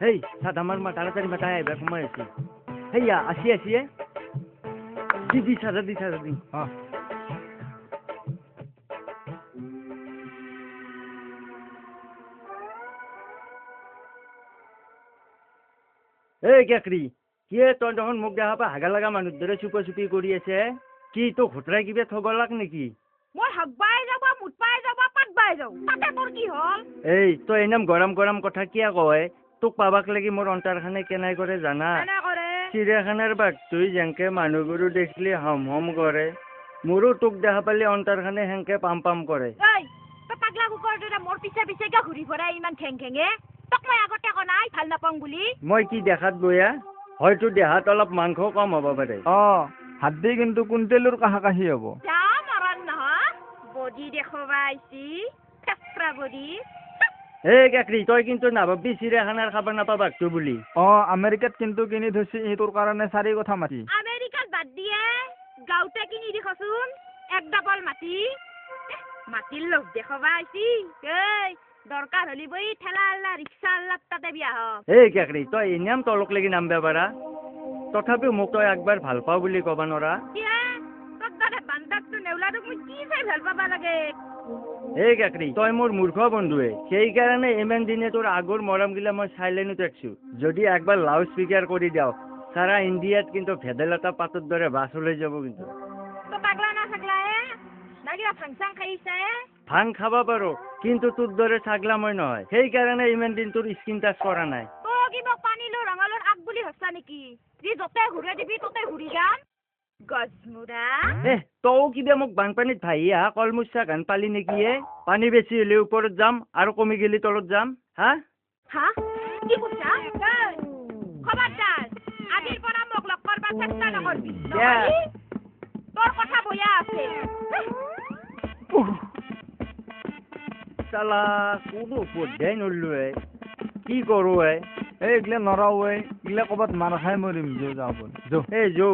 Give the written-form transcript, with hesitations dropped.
হেই সাত আমার মা তাড়াতাড়ি মাথায় আইবা সময় আছে হেইয়া আসি আসি দি সাদা দি এই কেকরি কি তই তখন মোক দেখা পা হাগা লাগা মানুহ দৰে চুপা চুপি কৰি আছে কি তো ঘটৰাই কিবা থগলাক নেকি মই হাগবাই যাব মুতপাই যাব পাতবাই যাও তাতে তোৰ কি হল এই তই এনেম গৰম গৰম কথা কিয় কয় তোক পাবাক লাগি মোৰ অন্তৰখানে কেনাই কৰে জানা কেনে কৰে চিৰিয়াখানাৰ বাঘ তুই যেনকে মানুহবোৰো দেখিলি হম হম কৰে মোৰো তোক দেখা পালি অন্তৰখানে হেনকে পাম পাম কৰে এই তই পাগলা কুকুৰ দৰে মোৰ পিছে পিছে কিয় ঘূৰি ফুৰা ইমান ঠেং ঠেঙে তোক মই আগতে কোৱা নাই ভাল নাপাওঁ বুলি মই কি দেখাত বয়া হয়তো দেহাত অলপ মাংস কম হ'ব পাৰে হাতদি কিন্তু কুইণ্টেলৰ কাহা কাহি হ'ব যা মৰণ নহয় বডি দেখুৱাবা আইছি ফেফৰা বডি এই কেকৰি তই কিন্তু নাভাবি চিৰিয়াখানাৰ খাব নাপাবাক তো বুলি আমেৰিকাত কিন্তু কিনি থৈছি তোৰ কাৰণে চাৰি কথা মাতি আমেৰিকাত বাদ দিয়ে গাঁৱতে কিনি দিখচোন এক ডাবল মাটিৰ লোভ দেখুৱাবা আইছি এই দৰকাৰ হলি বই ঠেলা আল্লা ৰিক্সা আল্লাৰ তাতে বিয়া হ এই কেকৰি তই এনেম তলক লাগি নামবা পাৰা তথাপিও মোক তই একবাৰ ভাল পাওঁ বুলি ক'বা নৰা তোৰ দৰে বান্দাৰটো নেওলাটোক মই কি চাই ভাল পাবা লাগে এই কেকৰি তই মোৰ মূৰ্খ বন্ধুৱে সেইকাৰণে ইমান দিনে তোৰ আগৰ মৰমগিলা মই চাইলেণ্ট ৰাখছো যদি একবাৰ লাউড স্পীকাৰ কৰি দিওঁ সাৰা ইন্ডিয়াত কিন্তু ভেদাইলতা পাতৰ দৰে বাছ ওলাই যাব কিন্তু তো পাগলা না থাকলা নাকি ফাংচাং খাইছে ভাং খাবা পাৰো কিন্তু তোৰ দৰে ছাগলা মই নহয় সেইকাৰণে ইমান দিন তোৰ স্কিন টাচ কৰা নাই তো কিবা পানীলো ৰঙালৰ আগ বুলি হস্তা নেকি যি যতে ঘূৰে দিবি ততে ঘূৰি যাম গজমুৰা তও কিবা মোক বানপানীত ভাহি আহা কলমুচা গান পালি নেকি পানী বেছি হলে ওপৰত যাম আৰু কমি গেলি তলত যাম হা কি কৈছা খবৰদাৰ আজিৰ পৰা মোক লগ কৰবা চেষ্টা নকৰবি তোৰ কথা বয়া আছে চালা কোনো পধ্যাই নললো কি কৰো এইগিলা নৰাও এইগিলা ক'ৰবাত মাৰ খাই মৰিম যাওঁ যৌ